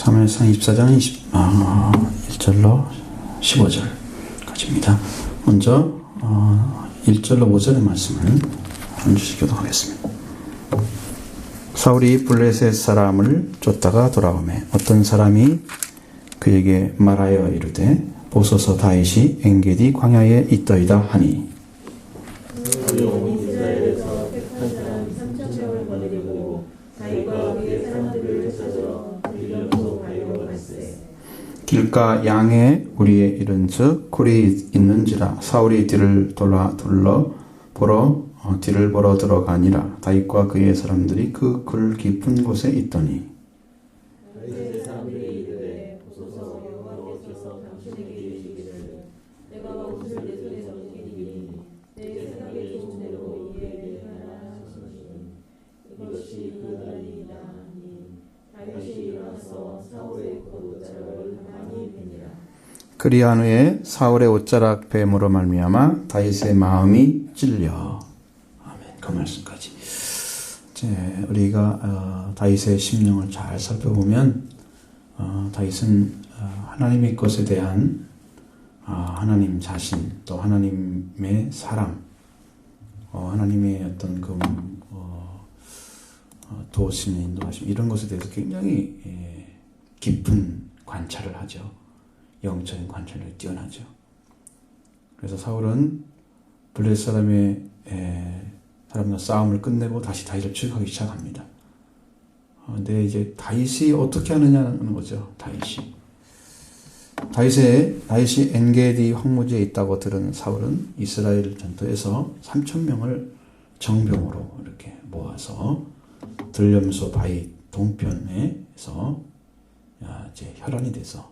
사무엘상 24장 1절로 15절까지입니다. 먼저 1절로 5절의 말씀을 해주시기도 하겠습니다. 사울이 블레셋 사람을 쫓다가 돌아오매 어떤 사람이 그에게 말하여 이르되 보소서 다윗이 엔게디 광야에 있더이다 하니 이스라엘에서 택한 사람 3,000명을 거느리고 다윗과 그의 사람들을 찾아 들려서 가려고 할세. 길가 양에 우리에 이른즉 굴이 있는지라 사울이 뒤를 보러 들어가니라. 다윗과 그의 사람들이 그 굴 깊은 곳에 있더니 다윗의 사람들이 이르되 보소서 여호와께서 당신에게 이르시기를 내가 옷을 내 손에 잡으시니 내 생각에 좋은 대로 이에게 하라 하시니 이것이 그 날이니라 하니 다윗이 일어나서 사울의 옷자락을 가만히 베니라. 그리한 후에 사울의 옷자락 뱀으로 말미암아 다윗의 마음이 찔려. 아멘. 그 말씀까지. 우리가 다윗의 심령을 잘 살펴보면 다윗은 하나님의 것에 대한 하나님 자신, 또 하나님의 사랑, 하나님의 어떤 그 도우심, 인도하심 이런 것에 대해서 굉장히 깊은 관찰을 하죠. 영적인 관찰력이 뛰어나죠. 그래서 사울은 블레셋 사람과 싸움을 끝내고 다시 다윗을 추격하기 시작합니다. 근데 이제 다윗이 어떻게 하느냐는 거죠. 다윗이 엔게디 황무지에 있다고 들은 사울은 이스라엘 전투에서 3,000명을 정병으로 이렇게 모아서 들염소 바위 동편에서 이제 혈안이 돼서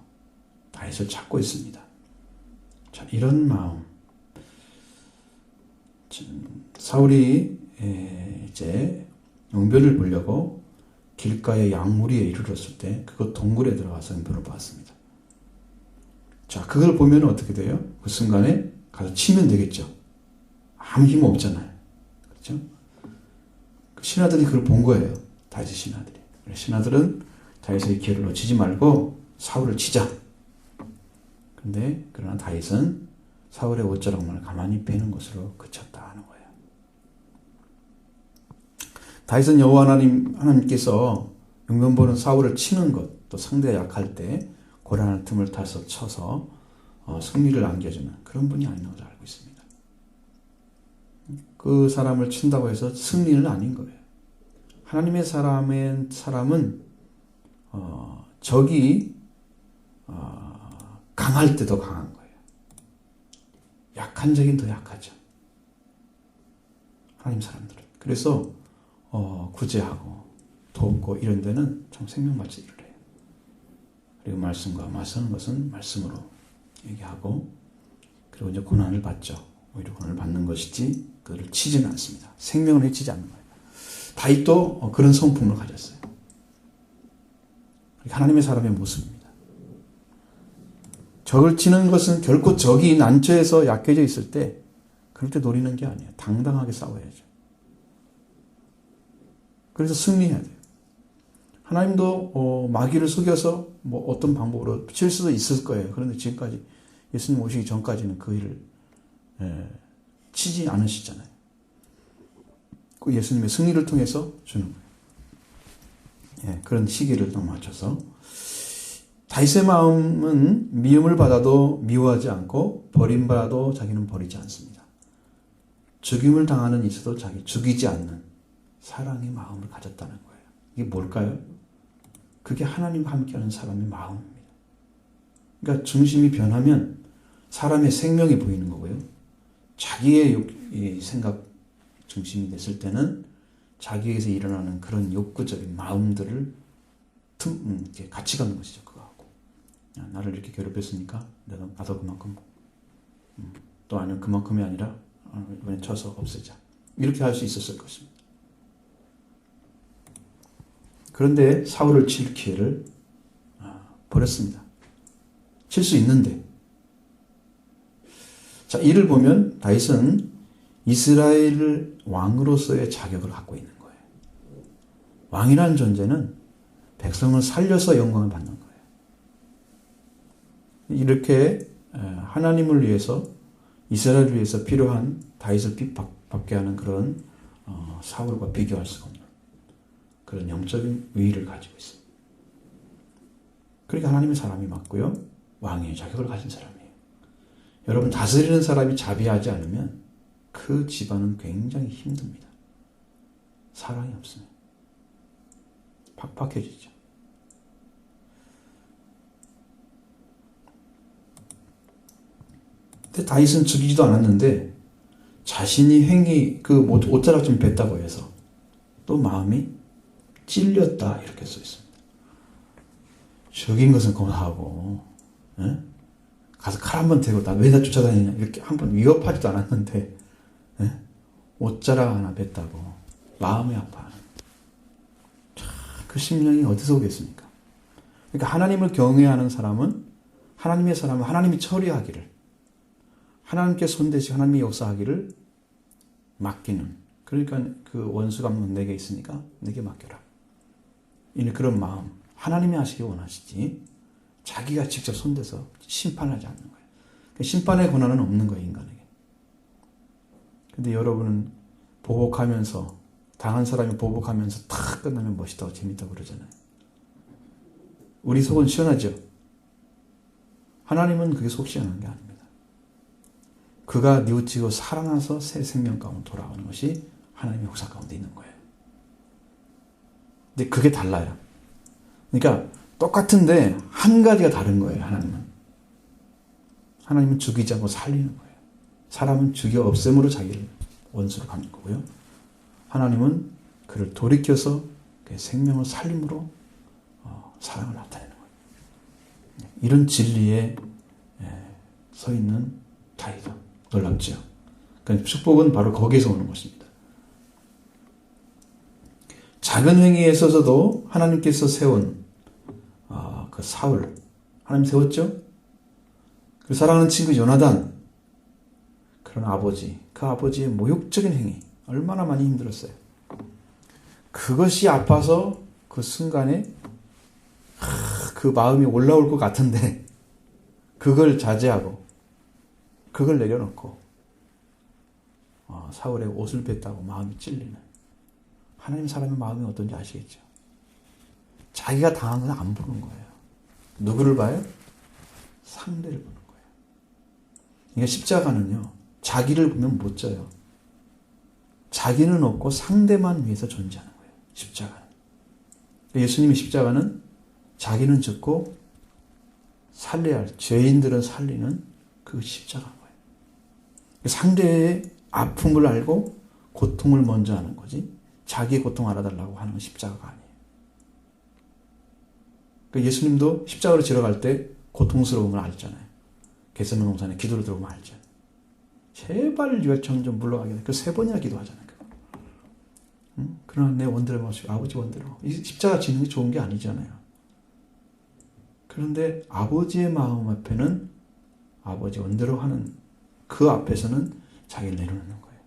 다윗을 찾고 있습니다. 자, 이런 마음. 사울이 이제 용변을 보려고 길가의 양무리에 이르렀을 때 그것 동굴에 들어가서 용변을 보았습니다. 자, 그걸 보면 어떻게 돼요? 그 순간에 가서 치면 되겠죠. 아무 힘 없잖아요. 그렇죠? 신하들이 그걸 본 거예요. 다윗의 신하들이. 신하들은 다윗의 기회를 놓치지 말고 사울을 치자. 근데 그러나 다윗은 사울의 옷자락만을 가만히 빼는 것으로 그쳤다 하는 거예요. 다윗은 여호와 하나님께서 용변 보는 사울을 치는 것, 또 상대가 약할 때 고란한 틈을 타서 쳐서 승리를 안겨주는 그런 분이 아닌 것을 알고 있습니다. 그 사람을 친다고 해서 승리는 아닌 거예요. 하나님의 사람은 적이 강할 때 더 강한 거예요. 약한 적인 더 약하죠. 하나님 사람들은. 그래서 구제하고 돕고 이런 데는 참 생명같이 일을 해요. 그리고 말씀과 맞서는 것은 말씀으로 얘기하고, 그리고 이제 고난을 받죠. 오히려 고난을 받는 것이지 그를 치지는 않습니다. 생명을 해치지 않는 거예요. 다윗도 그런 성품을 가졌어요. 하나님의 사람의 모습입니다. 적을 치는 것은 결코 적이 난처해서 약해져 있을 때 그럴 때 노리는 게 아니에요. 당당하게 싸워야죠. 그래서 승리해야 돼요. 하나님도 마귀를 속여서 어떤 방법으로 칠 수도 있을 거예요. 그런데 지금까지 예수님 오시기 전까지는 그 일을 치지 않으시잖아요. 그 예수님의 승리를 통해서 주는 거예요. 그런 시기를 딱 맞춰서 다윗의 마음은 미움을 받아도 미워하지 않고 버림받아도 자기는 버리지 않습니다. 죽임을 당하는 이서도 자기 죽이지 않는 사랑의 마음을 가졌다는 거예요. 이게 뭘까요? 그게 하나님과 함께하는 사람의 마음입니다. 그러니까 중심이 변하면 사람의 생명이 보이는 거고요. 자기의 생각 중심이 됐을 때는 자기에게서 일어나는 그런 욕구적인 마음들을 같이 가는 것이죠. 그거하고 나를 이렇게 괴롭혔으니까 나도 그만큼 또 아니면 그만큼이 아니라 이번에 쳐서 없애자. 이렇게 할 수 있었을 것입니다. 그런데 사울을 칠 기회를 버렸습니다. 칠 수 있는데. 자, 이를 보면 다윗은 이스라엘 왕으로서의 자격을 갖고 있는 거예요. 왕이라는 존재는 백성을 살려서 영광을 받는 거예요. 이렇게 하나님을 위해서 이스라엘을 위해서 필요한 다윗을 핍박받게 하는 그런 사울과 비교할 수가 없는 그런 영적인 위위를 가지고 있습니다. 그러니까 하나님의 사람이 맞고요. 왕의 자격을 가진 사람이에요. 여러분 다스리는 사람이 자비하지 않으면 그 집안은 굉장히 힘듭니다. 사랑이 없으면 팍팍해지죠. 근데 다윗은 죽이지도 않았는데 자신이 행히 그 옷자락 좀 뱉다고 해서 또 마음이 찔렸다 이렇게 써 있습니다. 죽인 것은 고마하고 가서 칼 한 번 대고 나 왜 나 쫓아다니냐 이렇게 한 번 위협하지도 않았는데 옷자락 하나 뱉다고 마음이 아파하는 그 심령이 어디서 오겠습니까? 그러니까 하나님을 경외하는 사람은 하나님의 사람은 하나님이 처리하기를 하나님께 손대시 하나님이 역사하기를 맡기는 그러니까 그 원수감독 내게 있으니까 내게 맡겨라. 이는 그런 마음 하나님이 하시기 원하시지 자기가 직접 손대서 심판하지 않는 거예요. 심판의 권한은 없는 거예요. 인간에게. 근데 여러분은 보복하면서 당한 사람이 보복하면서 탁 끝나면 멋있다고 재밌다고 그러잖아요. 우리 속은 시원하죠. 하나님은 그게 속 시원한 게 아닙니다. 그가 뉘우치고 살아나서 새 생명 가운데 돌아오는 것이 하나님의 역사 가운데 있는 거예요. 근데 그게 달라요. 그러니까 똑같은데 한 가지가 다른 거예요. 하나님은 죽이지 않고 살리는 거예요. 사람은 죽여 없앰으로 자기를 원수로 갚는 거고요. 하나님은 그를 돌이켜서 그의 생명을 살림으로 사랑을 나타내는 거예요. 이런 진리에 서 있는 다윗은 놀랍죠. 그러니까 축복은 바로 거기에서 오는 것입니다. 작은 행위에 있어서도 하나님께서 세운 그 사울 하나님 세웠죠. 그 사랑하는 친구 요나단 그런 아버지 그 아버지의 모욕적인 행위 얼마나 많이 힘들었어요. 그것이 아파서 그 순간에 그 마음이 올라올 것 같은데 그걸 자제하고 그걸 내려놓고 사울의 옷을 뱉다고 마음이 찔리는 하나님 사람의 마음이 어떤지 아시겠죠? 자기가 당한 건 안 보는 거예요. 누구를 봐요? 상대를 보는 거예요. 그러니까 십자가는요. 자기를 보면 못 져요. 자기는 없고 상대만 위해서 존재하는 거예요. 십자가는. 예수님의 십자가는 자기는 죽고 살려야 할 죄인들은 살리는 그 십자가인 거예요. 상대의 아픔을 알고 고통을 먼저 하는 거지 자기의 고통 알아달라고 하는 건 십자가가 아니에요. 예수님도 십자가로 지러 갈 때 고통스러운 걸 알잖아요. 겟세마네 동산에 기도를 들어보면 알죠. 제발 네가 전 좀 물러가게 해. 그 3번이나 기도하잖아요. 그러나 내 원대로 마시고 아버지 원대로. 이 십자가 지는 게 좋은 게 아니잖아요. 그런데 아버지의 마음 앞에는 아버지 원대로 하는 그 앞에서는 자기를 내려놓는 거예요.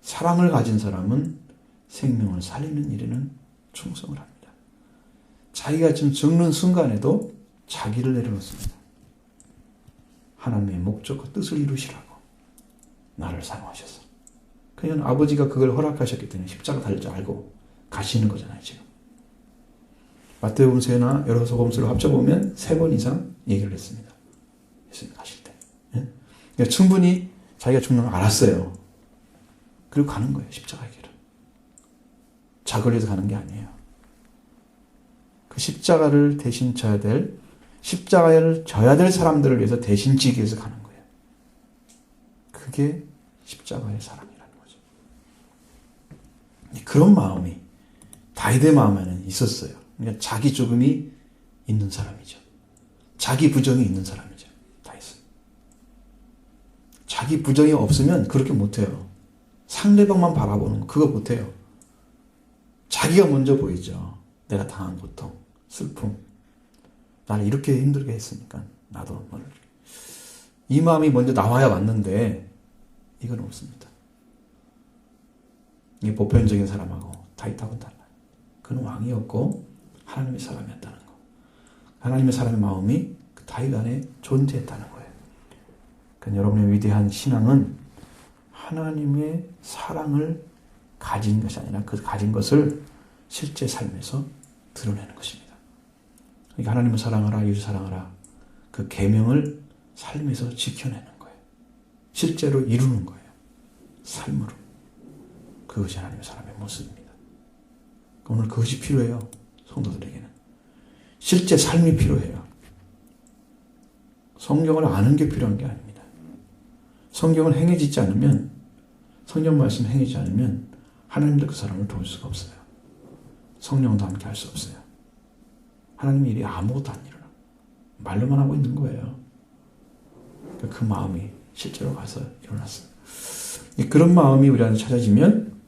사랑을 가진 사람은 생명을 살리는 일에는 충성을 합니다. 자기가 지금 죽는 순간에도 자기를 내려놓습니다. 하나님의 목적과 뜻을 이루시라고 나를 사용하셔서. 그냥 아버지가 그걸 허락하셨기 때문에 십자가 달릴 줄 알고 가시는 거잖아요. 지금 마태복음서나 여러 복음서를 합쳐보면 3번 이상 얘기를 했습니다. 예수님 가실 때. 그러니까 충분히 자기가 죽는 걸 알았어요. 그리고 가는 거예요. 십자가의 길을. 자걸려서 가는 게 아니에요. 그 십자가를 대신 져야 될 십자가를 져야 될 사람들을 위해서 대신 지기 위해서 가는 거예요. 그게 십자가의 사랑이라는 거죠. 그런 마음이 다윗의 마음에는 있었어요. 그러니까 자기 죽음이 있는 사람이죠. 자기 부정이 있는 사람이죠. 다윗은. 자기 부정이 없으면 그렇게 못해요. 상대방만 바라보는 거 그거 못해요. 자기가 먼저 보이죠. 내가 당한 고통, 슬픔. 나를 이렇게 힘들게 했으니까 나도 너를. 이 마음이 먼저 나와야 맞는데 이건 없습니다. 이게 보편적인 사람하고 다윗하고는 달라요. 그는 왕이었고 하나님의 사람이었다는 거. 하나님의 사람의 마음이 그 다윗 안에 존재했다는 거예요. 그러니까 여러분의 위대한 신앙은 하나님의 사랑을 가진 것이 아니라 그 가진 것을 실제 삶에서 드러내는 것입니다. 그러니까 하나님을 사랑하라, 이웃을 사랑하라. 그 계명을 삶에서 지켜내는 거예요. 실제로 이루는 거예요. 삶으로. 그것이 하나님의 사람의 모습입니다. 오늘 그것이 필요해요. 성도들에게는. 실제 삶이 필요해요. 성경을 아는 게 필요한 게 아닙니다. 성경을 행해지지 않으면, 성경 말씀 행해지지 않으면 하나님도 그 사람을 도울 수가 없어요. 성령도 함께 할 수 없어요. 하나님의 일이 아무것도 안 일어나. 말로만 하고 있는 거예요. 그 마음이 실제로 가서 일어났어요. 그런 마음이 우리한테 찾아지면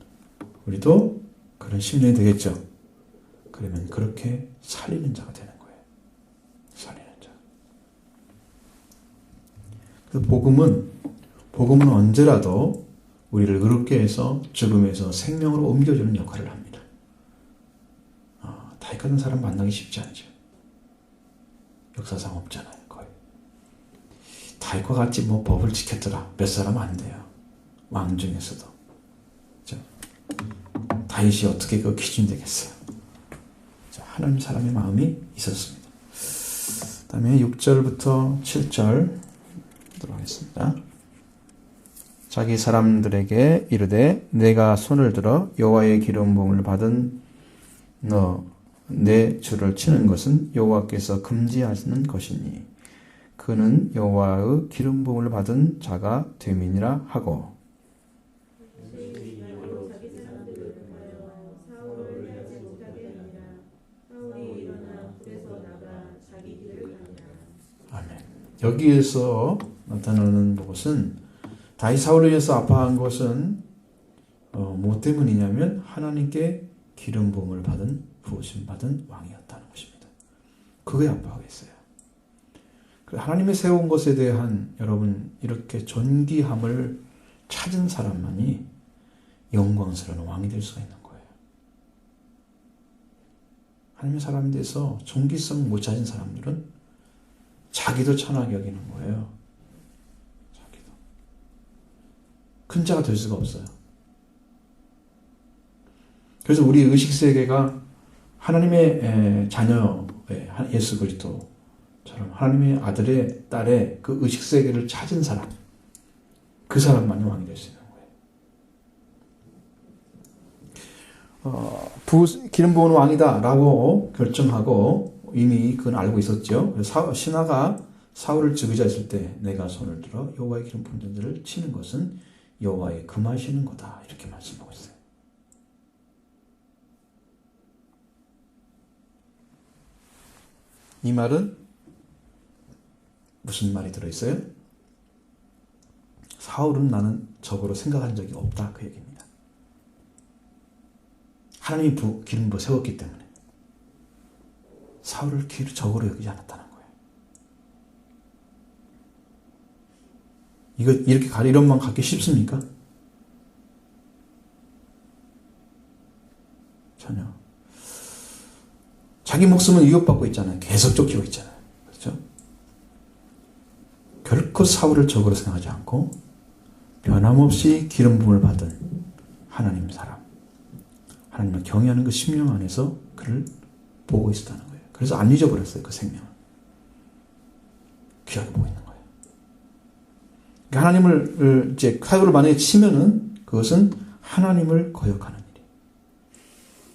우리도 그런 심령이 되겠죠. 그러면 그렇게 살리는 자가 되는 거예요. 살리는 자. 그래서 복음은 언제라도 우리를 의롭게 해서 죽음에서 생명으로 옮겨주는 역할을 합니다. 다윗 같은 사람 만나기 쉽지 않죠. 역사상 없잖아요. 거의. 다윗과 같이 뭐 법을 지켰더라. 몇 사람 안 돼요. 왕 중에서도. 그렇죠? 다윗이 어떻게 그 기준이 되겠어요. 하나님 사람의 마음이 있었습니다. 그 다음에 6절부터 7절 보도록 하겠습니다. 자기 사람들에게 이르되 내가 손을 들어 여호와의 기름 부음을 받은 너 내 주를 치는 것은 여호와께서 금지하시는 것이니 그는 여호와의 기름 부음을 받은 자가 됨이니라 하고 아멘. 여기에서 나타나는 것은 다윗 사울에 의해서 아파한 것은 뭐 때문이냐면 하나님께 기름 부음을 부으심 받은 왕이었다는 것입니다. 그거에 아파하겠어요. 하나님의 세운 것에 대한 여러분 이렇게 존귀함을 찾은 사람만이 영광스러운 왕이 될 수가 있는 거예요. 하나님의 사람에 대해서 존귀성 못 찾은 사람들은 자기도 천하게 여기는 거예요. 자기도. 큰 자가 될 수가 없어요. 그래서 우리 의식세계가 하나님의 자녀의 예수 그리스도처럼 하나님의 아들의 딸의 그 의식세계를 찾은 사람, 그 사람만이 왕이 될 수 있는 거예요. 기름 부은 왕이다 라고 결정하고 이미 그건 알고 있었죠. 신하가 사울을 즉위자했을 때 내가 손을 들어 여호와의 기름 부은 자를 치는 것은 여호와의 금하시는 거다 이렇게 말씀하고 있어요. 이 말은 무슨 말이 들어있어요? 사울은 나는 적으로 생각한 적이 없다 그 얘기입니다. 하나님이 기름 부어 세웠기 때문에 사울을 적으로 여기지 않았다는 거예요. 이렇게 이런만 갖기 쉽습니까? 전혀. 자기 목숨은 위협받고 있잖아요. 계속 쫓기고 있잖아요. 그렇죠? 결코 사울을 적으로 생각하지 않고 변함없이 기름 부음을 받은 하나님 사람, 하나님을 경외하는 그 심령 안에서 그를 보고 있었다는 거예요. 그래서 안 잊어버렸어요. 그 생명을. 귀하게 보고 있는 거예요. 그러니까 하나님을 이제 사울을 만약에 치면은 그것은 하나님을 거역하는 일이에요.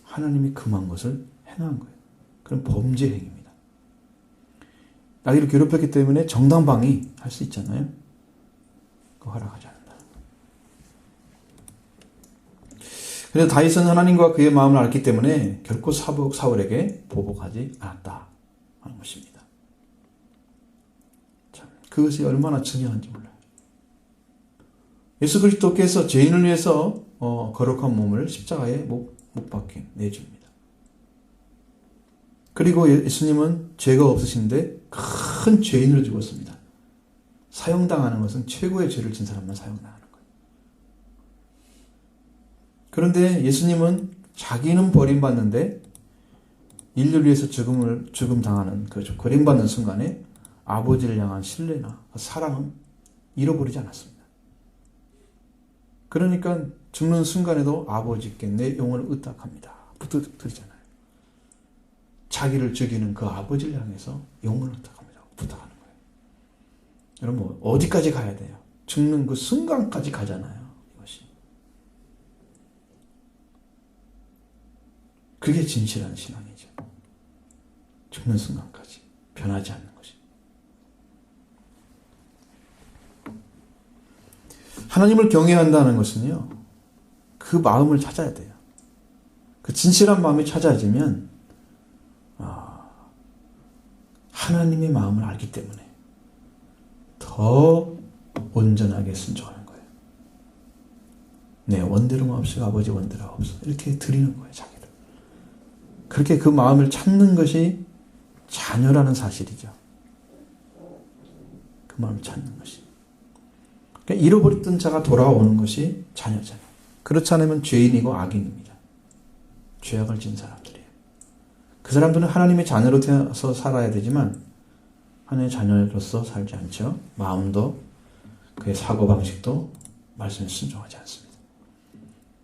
하나님이 금한 것을 행한 거예요. 그런 범죄 행위입니다. 나귀를 괴롭혔기 때문에 정당방위 할 수 있잖아요. 그거 허락하지 않는다. 그래서 다윗은 하나님과 그의 마음을 알기 때문에 결코 사울에게 보복하지 않았다 하는 것입니다. 참, 그것이 얼마나 중요한지 몰라요. 예수 그리스도께서 죄인을 위해서 거룩한 몸을 십자가에 못 박혀 내줍니다. 그리고 예수님은 죄가 없으신데 큰 죄인으로 죽었습니다. 사형당하는 것은 최고의 죄를 진 사람만 사형당하는 거예요. 그런데 예수님은 자기는 버림받는데 인류를 위해서 죽음 당하는 그 고령받는 순간에 아버지를 향한 신뢰나 사랑은 잃어버리지 않았습니다. 그러니까 죽는 순간에도 아버지께 내 영혼을 의탁합니다. 부탁드리잖아요. 자기를 죽이는 그 아버지를 향해서 영혼을 의탁합니다. 부탁하는 거예요. 여러분 어디까지 가야 돼요? 죽는 그 순간까지 가잖아요. 이것이. 그게 진실한 신앙이죠. 죽는 순간까지 변하지 않는 것이. 하나님을 경외한다는 것은요, 그 마음을 찾아야 돼요. 그 진실한 마음이 찾아지면 하나님의 마음을 알기 때문에 더 온전하게 순종하는 거예요. 내 원대로 마옵시고 아버지 원대로 하옵소서. 이렇게 드리는 거예요, 자기를. 그렇게 그 마음을 찾는 것이 자녀라는 사실이죠. 그 마음을 찾는 것이. 그러니까 잃어버렸던 자가 돌아오는 것이 자녀잖아요. 그렇지 않으면 죄인이고 악인입니다. 죄악을 지은 사람들이에요. 그 사람들은 하나님의 자녀로 태어나서 살아야 되지만 하나님의 자녀로서 살지 않죠. 마음도 그의 사고방식도 말씀에 순종하지 않습니다.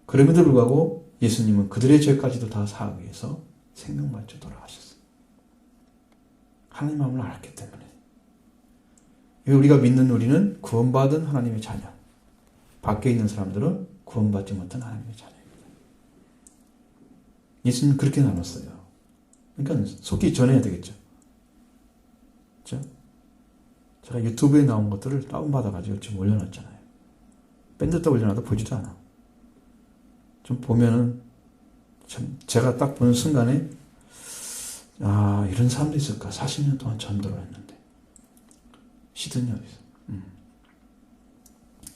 그럼에도 불구하고 예수님은 그들의 죄까지도 다 사하기 위해서 생명받쳐 돌아가셨어요. 하나님 마음을 알기 때문에. 우리가 믿는 우리는 구원받은 하나님의 자녀. 밖에 있는 사람들은 구원받지 못한 하나님의 자녀입니다. 예수님은 그렇게 나눴어요. 그러니까 속히 전해야 되겠죠. 그렇죠? 제가 유튜브에 나온 것들을 다운받아가지고 지금 올려놨잖아요. 밴드도 올려놔도 보지도 않아. 좀 보면은 참 제가 딱 보는 순간에 이런 사람도 있을까? 40년 동안 전도를 했는데 시드니에서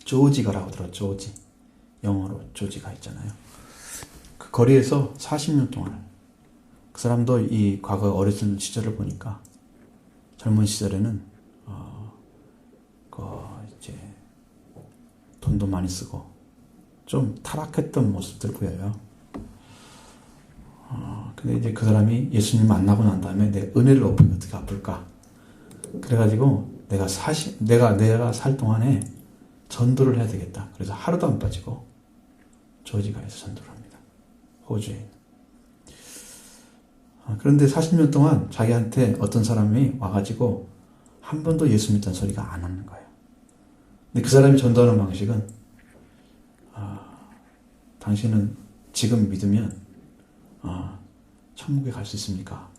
조지가라고 들어. 조지. 영어로 조지가 있잖아요. 그 거리에서 40년 동안 그 사람도 이 과거 어렸을 시절을 보니까 젊은 시절에는 이제 돈도 많이 쓰고 좀 타락했던 모습들 보여요. 근데 이제 그 사람이 예수님 만나고 난 다음에 내 은혜를 어떻게 갚을까? 그래가지고 내가 살 동안에 전도를 해야 되겠다. 그래서 하루도 안 빠지고 조지가에서 전도를 합니다. 호주에. 그런데 40년 동안 자기한테 어떤 사람이 와가지고 한 번도 예수 믿다는 소리가 안 하는 거예요. 근데 그 사람이 전도하는 방식은 당신은 지금 믿으면 천국에 갈 수 있습니까?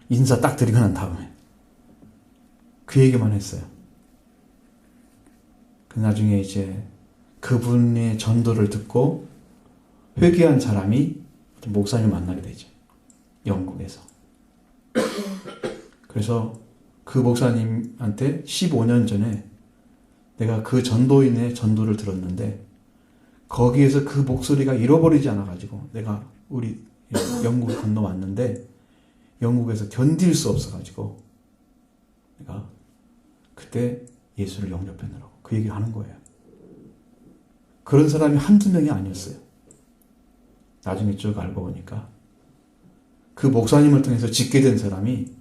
인사 딱 드리고 난 다음에 그 얘기만 했어요. 그 나중에 이제 그분의 전도를 듣고 회개한 사람이 목사님을 만나게 되죠. 영국에서. 그래서 그 목사님한테 15년 전에 내가 그 전도인의 전도를 들었는데 거기에서 그 목소리가 잃어버리지 않아가지고 내가 우리 영국에 건너왔는데 영국에서 견딜 수 없어가지고 내가 그때 예수를 영접했느라고 그 얘기를 하는 거예요. 그런 사람이 한두 명이 아니었어요. 나중에 쭉 알고 보니까 그 목사님을 통해서 짓게 된 사람이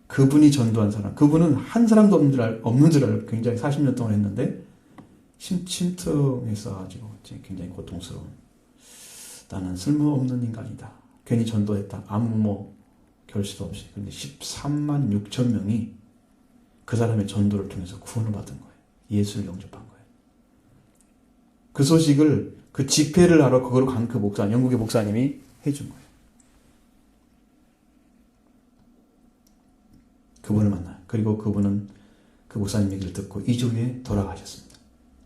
그분이 전도한 사람, 그분은 한 사람도 없는 줄 알고 굉장히 40년 동안 했는데 침통했어가지고 굉장히 고통스러운, 나는 쓸모없는 인간이다. 괜히 전도했다. 아무 결실도 없이. 근데 13만 6천 명이 그 사람의 전도를 통해서 구원을 받은 거예요. 예수를 영접한 거예요. 그 소식을 그 집회를 하러 그걸 간 그 목사, 영국의 목사님이 해준 거예요. 그분을 만나요. 그리고 그분은 그 목사님 얘기를 듣고 2주 후에 돌아가셨습니다.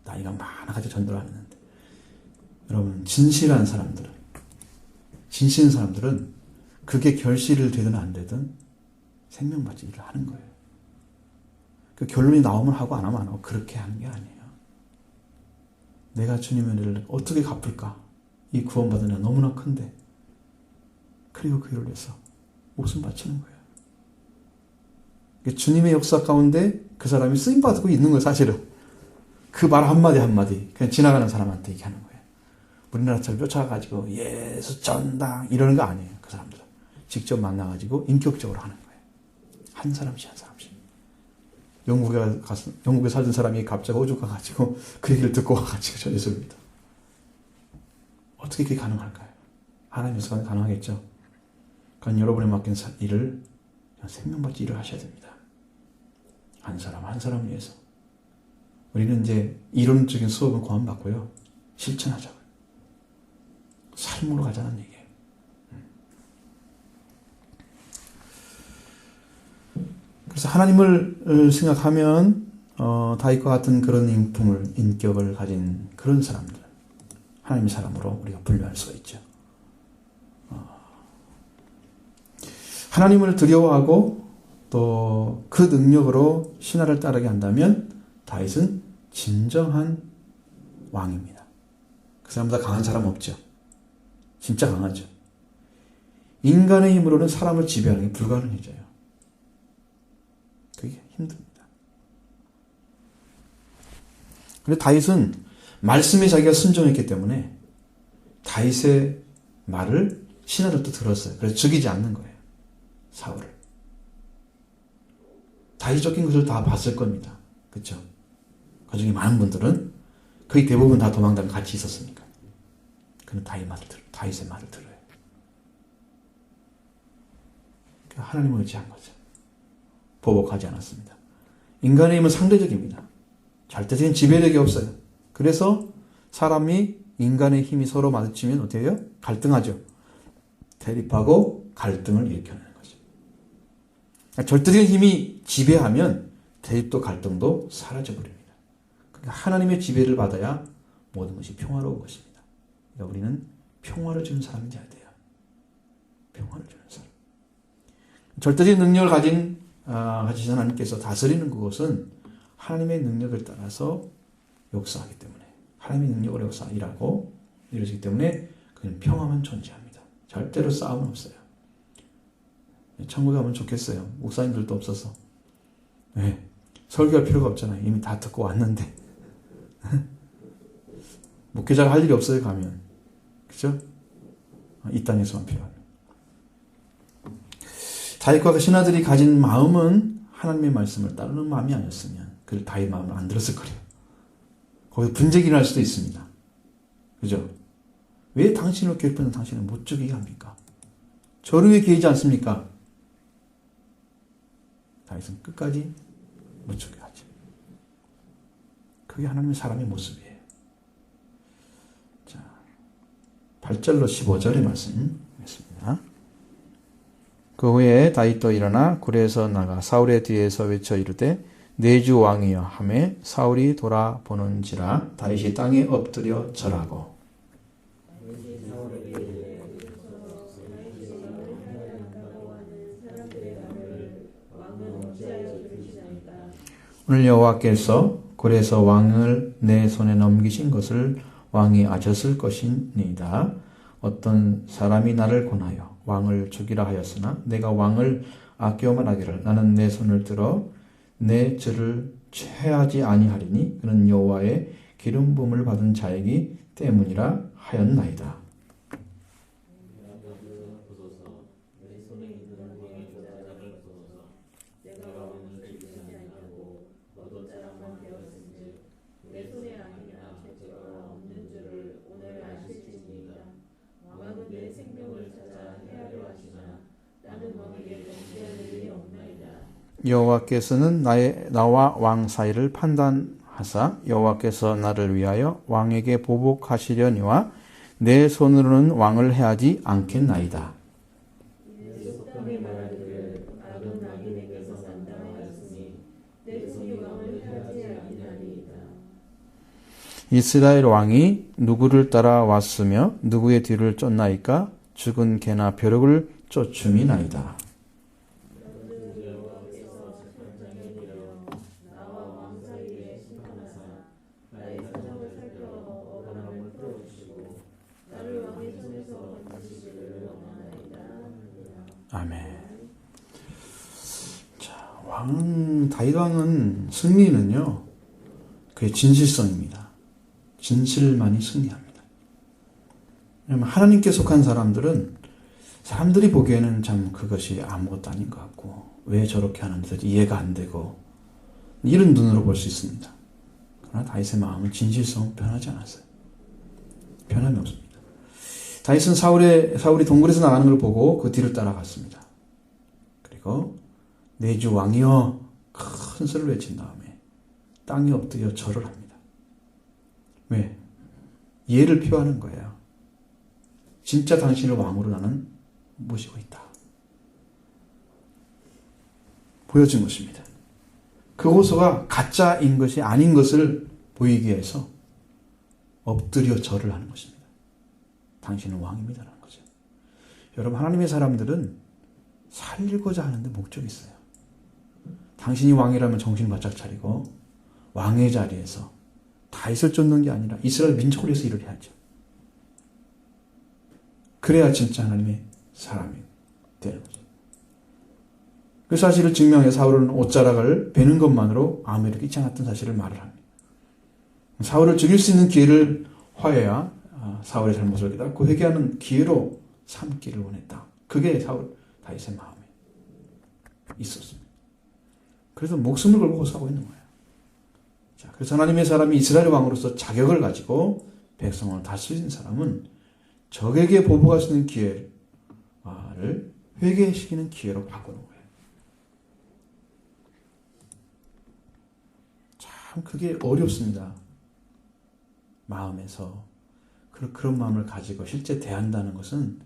나이가 많아가지고 전도를 안 했는데. 여러분, 진실한 사람들은 그게 결실을 되든 안 되든 생명받지 일을 하는 거예요. 그 결론이 나오면 하고 안 하면 안 하고 그렇게 하는 게 아니에요. 내가 주님의 은혜를 어떻게 갚을까? 이 구원받은 애 너무나 큰데. 그리고 그 일을 위해서 목숨 바치는 거예요. 주님의 역사 가운데 그 사람이 쓰임받고 있는 거예요, 사실은. 그 말 한마디 그냥 지나가는 사람한테 얘기하는 거예요. 우리나라처럼 쫓아가가지고 예수 전당 이러는 거 아니에요, 그 사람들은. 직접 만나가지고 인격적으로 하는 거예요. 한 사람씩 한 사람씩. 영국에 살던 사람이 갑자기 호주 가가지고 그 얘기를 듣고 와가지고 전해서 옵니다. 어떻게 그게 가능할까요? 하나님께서 가능하겠죠. 그건 여러분의 맡긴 일을 생명받이 일을 하셔야 됩니다. 한 사람 한 사람 위해서. 우리는 이제 이론적인 수업은 그만 받고요. 실천하자고요. 삶으로 가자는 얘기예요. 그래서 하나님을 생각하면 다윗과 같은 그런 인격을 가진 그런 사람들, 하나님의 사람으로 우리가 분류할 수가 있죠. 하나님을 두려워하고 또 그 능력으로 신하를 따르게 한다면 다윗은 진정한 왕입니다. 그 사람보다 강한 사람 없죠. 진짜 강하죠. 인간의 힘으로는 사람을 지배하는 게 불가능해져요. 그게 힘듭니다. 그런데 다윗은 말씀에 자기가 순종했기 때문에 다윗의 말을 신하들도 들었어요. 그래서 죽이지 않는 거예요. 사울을. 다윗이 쫓긴 것을 다 봤을 겁니다. 그렇죠? 그 중에 많은 분들은 거의 대부분 다 도망다니며 같이 있었으니까. 그는 다윗의 말을 들어요. 하나님을 의지한 거죠. 보복하지 않았습니다. 인간의 힘은 상대적입니다. 절대적인 지배력이 없어요. 그래서 사람이 인간의 힘이 서로 마주치면 어떻게 해요? 갈등하죠. 대립하고 갈등을 일으켜내는 거죠. 절대적인 힘이 지배하면 대립도 갈등도 사라져버립니다. 그러니까 하나님의 지배를 받아야 모든 것이 평화로운 것입니다. 그러니까 우리는 평화를 주는 사람이 되어야 돼요. 평화를 주는 사람. 절대적인 능력을 가진 하나님께서 다스리는 그것은 하나님의 능력을 따라서 역사하기 때문에, 하나님의 능력으로 일하고 이루어지기 때문에 그는 평화만 존재합니다. 절대로 싸움은 없어요. 천국에 가면 좋겠어요. 목사님들도 없어서. 네. 설교할 필요가 없잖아요. 이미 다 듣고 왔는데. 목회자가 할 일이 없어요, 가면. 그죠? 이 땅에서만 필요합니다. 다윗과 그 신하들이 가진 마음은 하나님의 말씀을 따르는 마음이 아니었으면 그 다윗 마음을 안 들었을 거예요. 거기서 분쟁이 날 수도 있습니다. 그죠? 왜 당신을 괴롭히는 당신을 못 죽이게 합니까? 저를 왜 기회지 않습니까? 다윗은 끝까지 못 죽게 하죠. 그게 하나님의 사람의 모습이에요. 자, 8절로 15절의 말씀이겠습니다. 그 후에 다윗도 일어나 굴에서 나가 사울의 뒤에서 외쳐 이르되 내 주 왕이여 하매 사울이 돌아보는지라 다윗이 땅에 엎드려 절하고. 오늘 여호와께서 굴에서 왕을 내 손에 넘기신 것을 왕이 아셨을 것이니이다. 어떤 사람이 나를 권하여 왕을 죽이라 하였으나 내가 왕을 아껴 말하기를 나는 내 손을 들어 내 죄를 취하지 아니하리니 그는 여호와의 기름 부음을 받은 자이기 때문이라 하였나이다. 여호와께서는 나와 왕 사이를 판단하사 여호와께서 나를 위하여 왕에게 보복하시려니와 내 손으로는 왕을 해하지 않겠나이다. 이스라엘 왕이 누구를 따라왔으며 누구의 뒤를 쫓나이까? 죽은 개나 벼룩을 쫓음이나이다. 아멘. 자, 다윗 왕은 승리는요, 그의 진실성입니다. 진실만이 승리합니다. 왜냐하면 하나님께 속한 사람들은 사람들이 보기에는 참 그것이 아무것도 아닌 것 같고 왜 저렇게 하는지 이해가 안 되고 이런 눈으로 볼 수 있습니다. 그러나 다윗의 마음은 진실성은 변하지 않았어요. 변함이 없습니다. 다윗은 사울이 동굴에서 나가는 걸 보고 그 뒤를 따라갔습니다. 그리고 내 주 왕이여 큰 소리를 외친 다음에 땅에 엎드려 절을 합니다. 왜? 예를 표하는 거예요. 진짜 당신을 왕으로 나는 모시고 있다. 보여준 것입니다. 그 호소가 가짜인 것이 아닌 것을 보이기 위해서 엎드려 절을 하는 것입니다. 당신은 왕입니다라는 거죠. 여러분, 하나님의 사람들은 살고자 하는데 목적이 있어요. 당신이 왕이라면 정신 바짝 차리고 왕의 자리에서 다윗을 쫓는 게 아니라 이스라엘 민족을 위해서 일을 해야죠. 그래야 진짜 하나님의 사람이 되는 거죠. 그 사실을 증명해 사울은 옷자락을 베는 것만으로 아무 일을 끼치 않았던 사실을 말을 합니다. 사울을 죽일 수 있는 기회를 화해야 사울의 잘못을 깨닫고 회개하는 기회로 삼기를 원했다. 그게 다윗의 마음에 있었습니다. 그래서 목숨을 걸고 호소하고 있는 거예요. 자, 그래서 하나님의 사람이 이스라엘 왕으로서 자격을 가지고 백성을 다스리는 사람은 적에게 보복할 수 있는 기회를 회개시키는 기회로 바꾸는 거예요. 참 그게 어렵습니다. 마음에서 그런 마음을 가지고 실제 대한다는 것은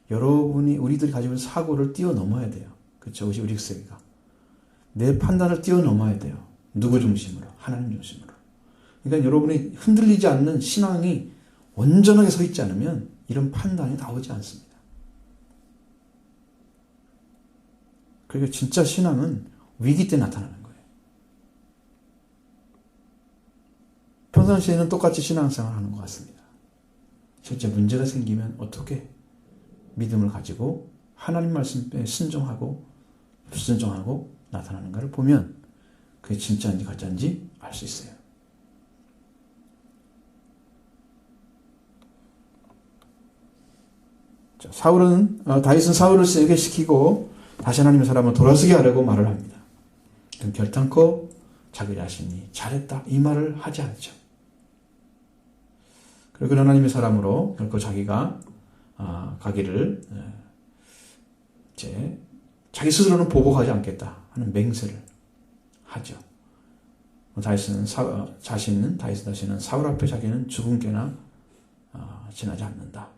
우리들이 가지고 있는 사고를 뛰어넘어야 돼요. 그렇죠? 우리 세계가 내 판단을 뛰어넘어야 돼요. 누구 중심으로? 하나님 중심으로. 그러니까 여러분이 흔들리지 않는 신앙이 온전하게 서 있지 않으면 이런 판단이 나오지 않습니다. 그리고 진짜 신앙은 위기 때 나타나는 거예요. 평상시에는 똑같이 신앙생활을 하는 것 같습니다. 실제 문제가 생기면 어떻게 믿음을 가지고 하나님 말씀에 순종하고 불순종하고 나타나는가를 보면 그게 진짜인지 가짜인지 알 수 있어요. 자, 다윗은 사울을 세게시키고 다시 하나님의 사람을 돌아서게 하려고 말을 합니다. 결단코 자기 자신이 잘했다 이 말을 하지 않죠. 그리고 하나님의 사람으로 결코 자기가 가기를 자기 스스로는 보복하지 않겠다 하는 맹세를 하죠. 다윗은 다시는 사울 앞에 자기는 죽은 개나 지나지 않는다.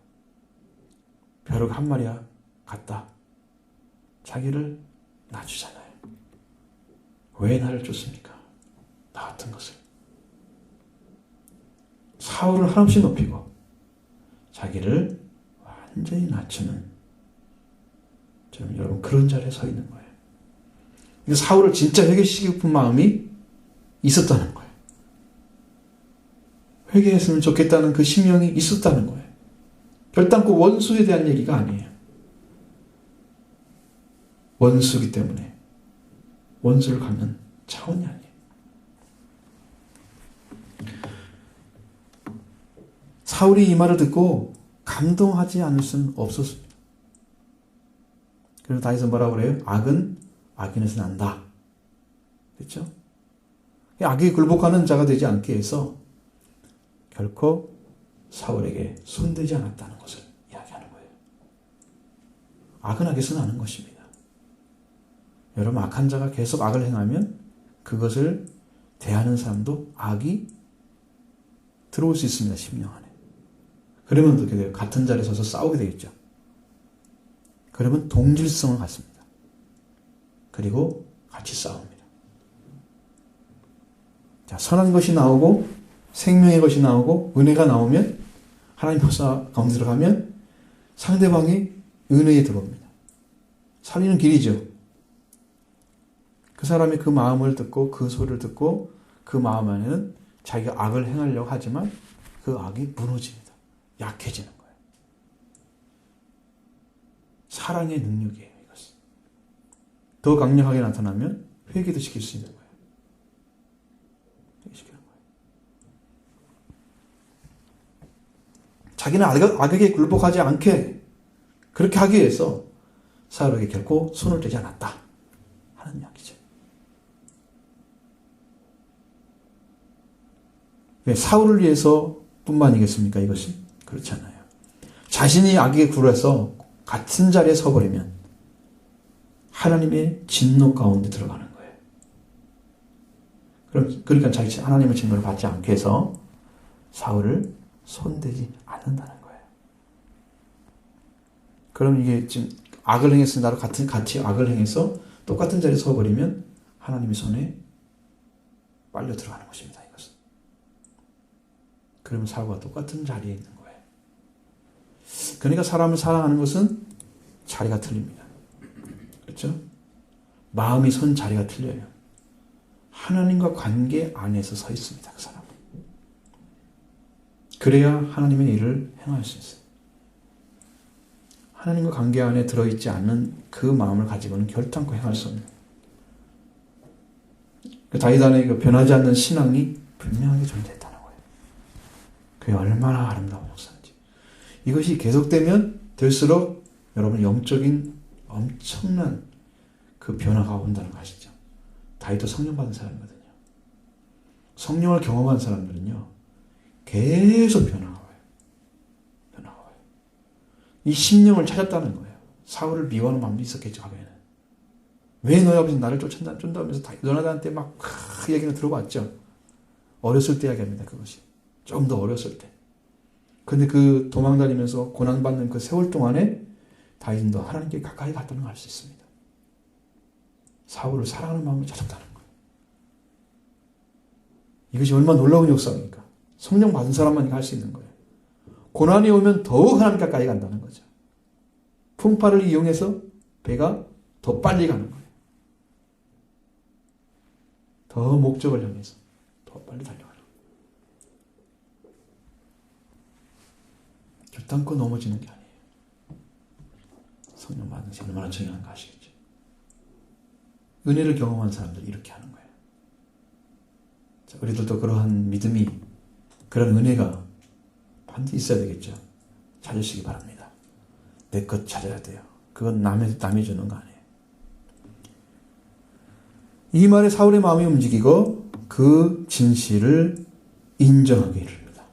벼룩 한 마리야 같다. 자기를 낮추잖아요. 왜 나를 쫓습니까? 나 같은 것을. 사울을 한없이 높이고 자기를 완전히 낮추는 여러분 그런 자리에 서 있는 거예요. 사울을 진짜 회개시키고 싶은 마음이 있었다는 거예요. 회개했으면 좋겠다는 그 심령이 있었다는 거예요. 결단코 원수에 대한 얘기가 아니에요. 원수기 때문에 원수를 갚는 차원이 아니에요. 사울이 이 말을 듣고 감동하지 않을 수는 없었습니다. 그래서 다윗은 뭐라고 그래요? 악은 악인에서 난다. 그렇죠? 악에 굴복하는 자가 되지 않기 위해서 결코 사울에게 손대지 않았다는 것을 이야기하는 거예요. 악은 악에서 나는 것입니다. 여러분 악한 자가 계속 악을 행하면 그것을 대하는 사람도 악이 들어올 수 있습니다. 심령 안에. 그러면 어떻게 돼요? 같은 자리에 서서 싸우게 되겠죠. 그러면 동질성을 갖습니다. 그리고 같이 싸웁니다. 자, 선한 것이 나오고 생명의 것이 나오고 은혜가 나오면 하나님 역사 가운데 들어가면 상대방이 은혜에 들어옵니다. 살리는 길이죠. 그 사람이 그 마음을 듣고 그 소리를 듣고 그 마음 안에는 자기가 악을 행하려고 하지만 그 악이 무너집니다. 약해지는 거예요. 사랑의 능력이에요. 이것은. 더 강력하게 나타나면 회개도 시킬 수 있는 거예요. 회개시키는 거예요. 자기는 악에게 굴복하지 않게 그렇게 하기 위해서 사울에게 결코 손을 대지 않았다 하는 이야기죠. 왜 사울을 위해서 뿐만이겠습니까? 이것이 그렇지 않아요. 자신이 악에 굴해서 같은 자리에 서버리면 하나님의 진노 가운데 들어가는 거예요. 그러니까 자기 하나님의 진노를 받지 않게 해서 사울을 손대지 않는다는 거예요. 그럼 이게 지금 악을 행해서 나로 같이 악을 행해서 똑같은 자리에 서버리면 하나님의 손에 빨려 들어가는 것입니다. 이것은. 그러면 사울과 똑같은 자리에 있는 거예요. 그러니까 사람을 사랑하는 것은 자리가 틀립니다. 그렇죠? 마음이 선 자리가 틀려요. 하나님과 관계 안에서 서 있습니다. 그 사람은. 그래야 하나님의 일을 행할 수 있어요. 하나님과 관계 안에 들어있지 않는 그 마음을 가지고는 결단코 행할 수 없는. 다윗 안에 그 변하지 않는 신앙이 분명하게 존재했다는 거예요. 그게 얼마나 아름다운 역사인지. 이것이 계속되면 될수록 여러분 영적인 엄청난 그 변화가 온다는 거 아시죠? 다윗도 성령 받은 사람이거든요. 성령을 경험한 사람들은요, 계속 변화가 와요. 변화가 와요. 이 심령을 찾았다는 거예요. 사울을 미워하는 마음도 있었겠죠, 과거에는. 왜 너희 아버지 나를 쫓는다면서 요나단한테 막 얘기는 들어봤죠. 어렸을 때 이야기합니다, 그것이. 좀 더 어렸을 때. 근데 그 도망다니면서 고난받는 그 세월 동안에 다윗은 더 하나님께 가까이 갔다는 걸 알 수 있습니다. 사울을 사랑하는 마음을 찾았다는 거예요. 이것이 얼마나 놀라운 역사입니까? 성령 받은 사람만이 할 수 있는 거예요. 고난이 오면 더욱 하나님 가까이 간다는 거죠. 풍파를 이용해서 배가 더 빨리 가는 거예요. 더 목적을 향해서 더 빨리 달려가는 거예요. 결단코 넘어지는 게 아니에요. 성령 받은 것이 얼마나 중요한가 아시겠죠? 은혜를 경험한 사람들이 이렇게 하는 거예요. 자, 우리들도 그러한 믿음이, 그런 은혜가 반드시 있어야 되겠죠. 찾으시기 바랍니다. 내 것 찾아야 돼요. 그건 남이 주는 거 아니에요. 이 말에 사울의 마음이 움직이고 그 진실을 인정하게 이릅니다.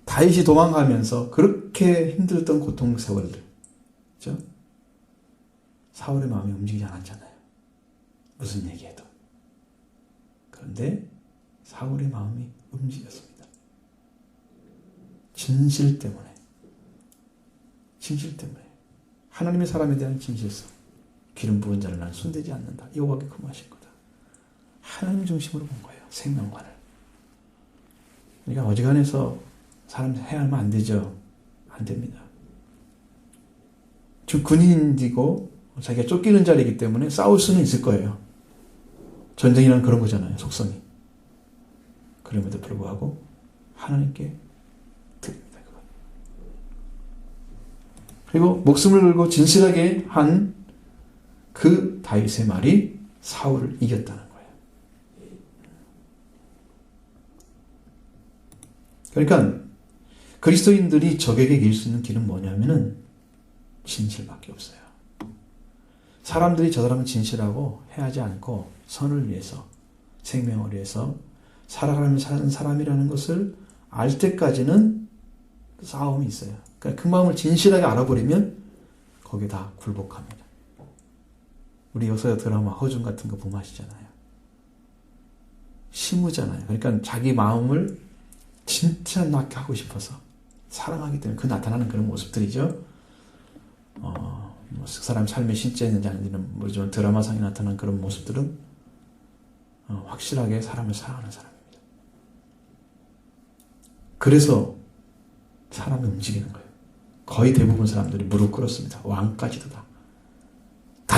다윗이 도망가면서 그렇게 힘들던 고통 세월들, 그렇죠? 사울의 마음이 움직이지 않았잖아요. 무슨 얘기해도. 그런데 사울의 마음이 움직였습니다. 진실 때문에. 진실 때문에. 하나님의 사람에 대한 진실성. 기름 부은 자를 나는 손대지 않는다. 여호와께 금하신 거다. 하나님 중심으로 본 거예요. 생명관을. 그러니까 어지간해서 사람 해하면 안 되죠. 안 됩니다. 지금 군인이고 자기가 쫓기는 자리이기 때문에 싸울 수는 있을 거예요. 전쟁이란 그런 거잖아요. 속성이. 그럼에도 불구하고 하나님께 드립니다. 그거. 그리고 목숨을 걸고 진실하게 한 그 다윗의 말이 사울을 이겼다는 거예요. 그러니까 그리스도인들이 적에게 이길 수 있는 길은 뭐냐면은 진실밖에 없어요. 사람들이 저 사람은 진실하고 해하지 않고 선을 위해서, 생명을 위해서 살아가며 사는 사람이라는 것을 알 때까지는 싸움이 있어요. 그러니까 그 마음을 진실하게 알아버리면 거기에 다 굴복합니다. 우리 요새 드라마 허준 같은 거 보면 아시잖아요. 심우잖아요. 그러니까 자기 마음을 진짜 낫게 하고 싶어서 사랑하기 때문에 그 나타나는 그런 모습들이죠. 그 사람 삶에 실제 있는지 아닌지는 모르지만 드라마상에 나타나는 그런 모습들은 확실하게 사람을 사랑하는 사람입니다. 그래서 사람이 움직이는 거예요. 거의 대부분 사람들이 무릎 꿇었습니다. 왕까지도 다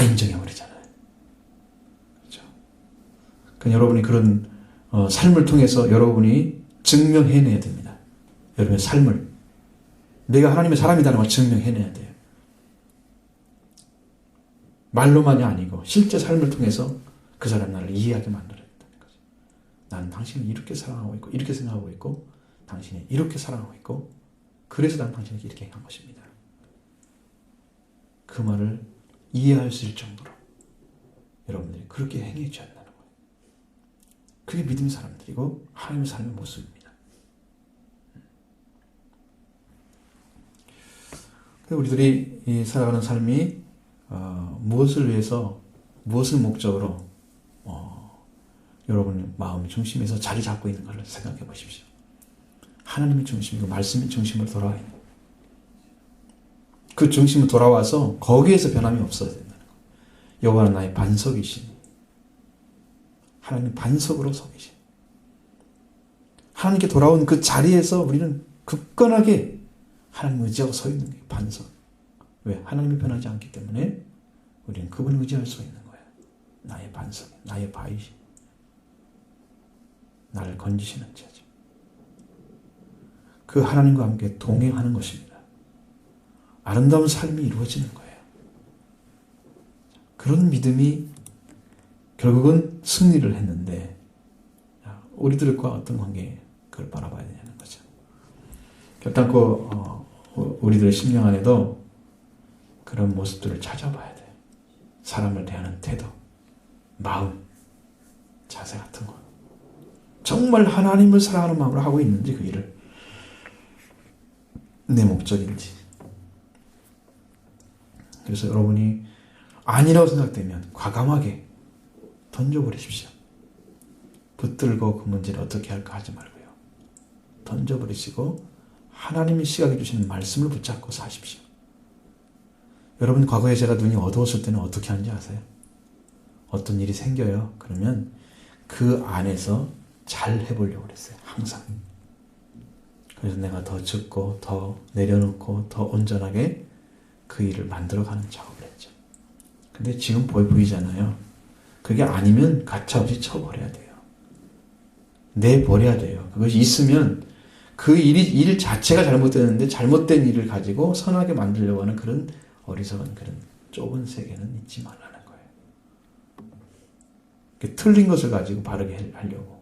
인정해버리잖아요. 그렇죠? 그러니까 여러분이 그런 삶을 통해서 여러분이 증명해내야 됩니다. 여러분의 삶을. 내가 하나님의 사람이라는 걸 증명해내야 돼요. 말로만이 아니고 실제 삶을 통해서 그 사람 나를 이해하게 만들어야 된다는 거죠. 나는 당신을 이렇게 사랑하고 있고 이렇게 생각하고 있고 당신이 이렇게 사랑하고 있고 그래서 나는 당신에게 이렇게 행한 것입니다. 그 말을 이해할 수 있을 정도로 여러분들이 그렇게 행해 줘야 한다는 거예요. 그게 믿음의 사람들이고 하나님의 삶의 모습입니다. 우리들이 이 살아가는 삶이 무엇을 위해서 무엇을 목적으로 여러분의 마음 중심에서 자리 잡고 있는가를 생각해 보십시오. 하나님의 중심이고 말씀의 중심으로 돌아와 있는 그 중심으로 돌아와서 거기에서 변함이 없어야 된다는 거예요. 여호와는 나의 반석이시니 하나님 반석으로 서 계신 하나님께 돌아온 그 자리에서 우리는 굳건하게 하나님 의지하고 서 있는 게 반석. 왜? 하나님이 변하지 않기 때문에 우리는 그분을 의지할 수 있는 거예요. 나의 반석, 나의 바위시 나를 건지시는 자죠. 그 하나님과 함께 동행하는 것입니다. 아름다운 삶이 이루어지는 거예요. 그런 믿음이 결국은 승리를 했는데 우리들과 어떤 관계 그걸 바라봐야 되냐는 거죠. 결단코 우리들의 심령 안에도 그런 모습들을 찾아봐야 돼요. 사람을 대하는 태도, 마음, 자세 같은 거. 정말 하나님을 사랑하는 마음으로 하고 있는지 그 일을 내 목적인지. 그래서 여러분이 아니라고 생각되면 과감하게 던져버리십시오. 붙들고 그 문제를 어떻게 할까 하지 말고요. 던져버리시고 하나님이 시각해 주시는 말씀을 붙잡고 사십시오. 여러분 과거에 제가 눈이 어두웠을 때는 어떻게 하는지 아세요? 어떤 일이 생겨요. 그러면 그 안에서 잘 해보려고 그랬어요. 항상. 그래서 내가 더 짚고 더 내려놓고 더 온전하게 그 일을 만들어가는 작업을 했죠. 근데 지금 보이잖아요. 그게 아니면 가차없이 쳐버려야 돼요. 내버려야 돼요. 그것이 있으면 그 일 자체가 잘못되는데 잘못된 일을 가지고 선하게 만들려고 하는 그런 어리석은 그런 좁은 세계는 잊지 말라는 거예요. 틀린 것을 가지고 바르게 하려고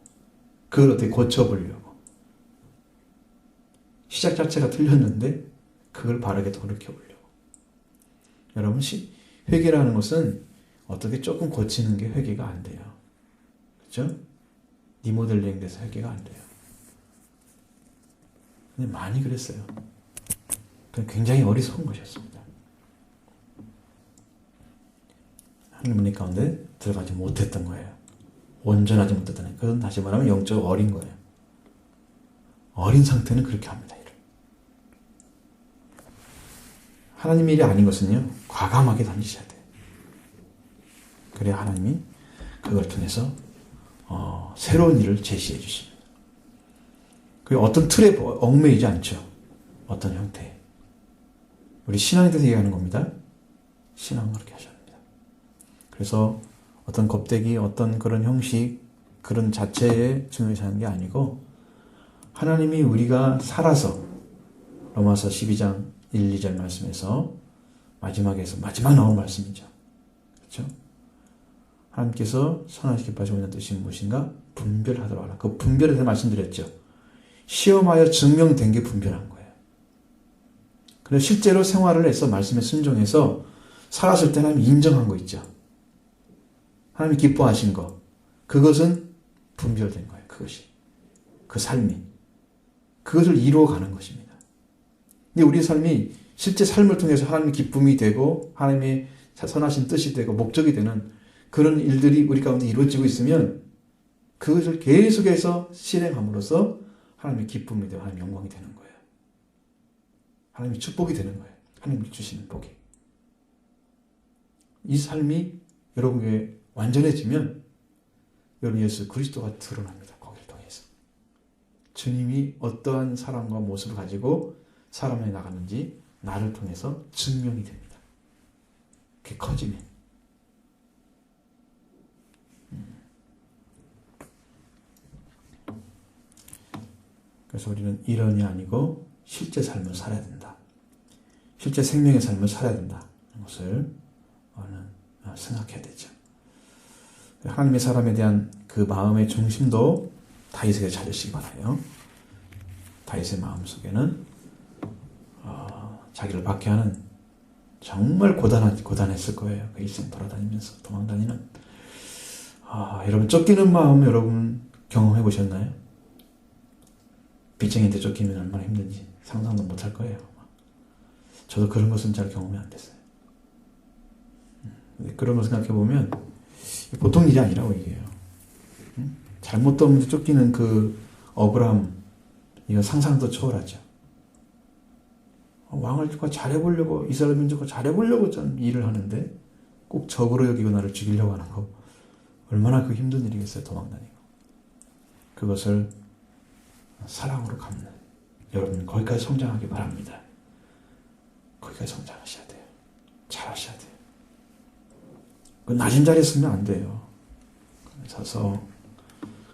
그걸 어떻게 고쳐보려고 시작 자체가 틀렸는데 그걸 바르게 돌이켜보려고. 여러분 회개라는 것은 어떻게 조금 고치는 게 회개가 안 돼요. 그렇죠? 리모델링 돼서 회개가 안 돼요. 근데 많이 그랬어요. 굉장히 어리석은 것이었습니다. 하나님 은혜 가운데 들어가지 못했던 거예요. 온전하지 못했던 거예요. 그건 다시 말하면 영적으로 어린 거예요. 어린 상태는 그렇게 합니다. 일을. 하나님의 일이 아닌 것은요. 과감하게 던지셔야 돼요. 그래야 하나님이 그걸 통해서 새로운 일을 제시해 주십니다. 그리고 어떤 틀에 얽매이지 않죠. 어떤 형태에. 우리 신앙에 대해서 얘기하는 겁니다. 신앙은 그렇게 하셔야 합니다. 그래서 어떤 겁대기, 어떤 그런 형식, 그런 자체에 중요시하는 게 아니고 하나님이 우리가 살아서 로마서 12장 1, 2절 말씀에서 마지막 나온 말씀이죠. 그렇죠? 하나님께서 선하시 기뻐하시고 있는 뜻이 무엇인가? 분별하도록 하라. 그 분별에 대해서 말씀드렸죠. 시험하여 증명된 게 분별한 거예요. 그래서 실제로 생활을 해서 말씀에 순종해서 살았을 때 하나님이 인정한 거 있죠. 하나님이 기뻐하신 거. 그것은 분별된 거예요. 그것이. 그 삶이. 그것을 이루어가는 것입니다. 근데 우리 삶이 실제 삶을 통해서 하나님의 기쁨이 되고 하나님의 선하신 뜻이 되고 목적이 되는 그런 일들이 우리 가운데 이루어지고 있으면 그것을 계속해서 실행함으로써 하나님의 기쁨이 되고 하나님의 영광이 되는 거예요. 하나님의 축복이 되는 거예요. 하나님이 주시는 복이. 이 삶이 여러분에게 완전해지면 여러분 예수 그리스도가 드러납니다. 거기를 통해서. 주님이 어떠한 사람과 모습을 가지고 사람에 나가는지 나를 통해서 증명이 됩니다. 그게 커지면. 그래서 우리는 이론이 아니고 실제 삶을 살아야 된다. 실제 생명의 삶을 살아야 된다는 것을 생각해야 되죠. 하나님의 사람에 대한 그 마음의 중심도 다윗에게 찾으시기 바라요. 다윗의 마음속에는 자기를 박해하는 정말 고단했을 거예요. 그 일생 돌아다니면서 도망다니는. 여러분 쫓기는 마음 여러분 경험해 보셨나요? 빚쟁이한테 쫓기면 얼마나 힘든지 상상도 못할 거예요. 저도 그런 것은 잘 경험이 안 됐어요. 그런 거 생각해 보면 보통 일이 아니라고 얘기해요. 잘못도 없는데 쫓기는 그 억울함, 이건 상상도 초월하죠. 왕을 잘해보려고, 이스라엘 민족과 잘해보려고 좀 일을 하는데 꼭 적으로 여기고 나를 죽이려고 하는 거, 얼마나 그 힘든 일이겠어요. 도망다니고. 그것을 사랑으로 갚는 여러분, 거기까지 성장하기 바랍니다. 거기까지 성장하셔야 돼요. 잘하셔야 돼요. 그 낮은 자리에 쓰면 안 돼요. 서서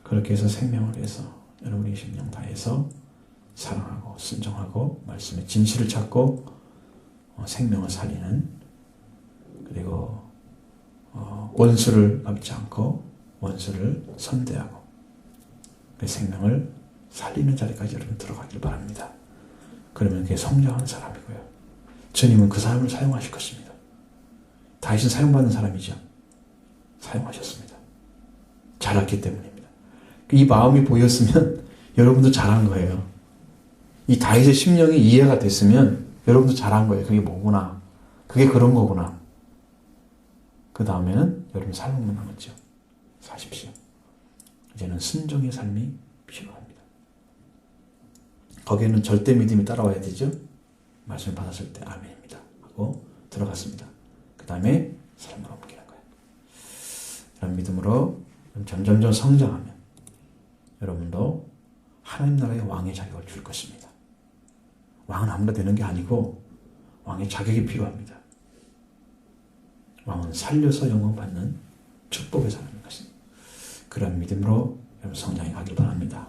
그렇게 해서 생명을 위해서 여러분이 심령 다해서 사랑하고 순종하고 말씀의 진실을 찾고 생명을 살리는, 그리고 원수를 갚지 않고 원수를 선대하고 그 생명을 살리는 자리까지 여러분 들어가길 바랍니다. 그러면 그게 성장한 사람이고요. 주님은 그 사람을 사용하실 것입니다. 다윗은 사용받는 사람이죠. 사용하셨습니다. 잘했기 때문입니다. 이 마음이 보였으면 여러분도 잘한 거예요. 이 다윗의 심령이 이해가 됐으면 여러분도 잘한 거예요. 그게 뭐구나. 그게 그런 거구나. 그 다음에는 여러분 삶만 남았죠. 사십시오. 이제는 순종의 삶이 필요합니다. 거기에는 절대 믿음이 따라와야 되죠. 말씀을 받았을 때 아멘입니다 하고 들어갔습니다. 그 다음에 삶을 옮기는 거예요. 이런 믿음으로 점점점 성장하면 여러분도 하나님 나라의 왕의 자격을 줄 것입니다. 왕은 아무나 되는 게 아니고 왕의 자격이 필요합니다. 왕은 살려서 영광 받는 축복의 사람인 것입니다. 그런 믿음으로 여러분 성장해 가길 바랍니다.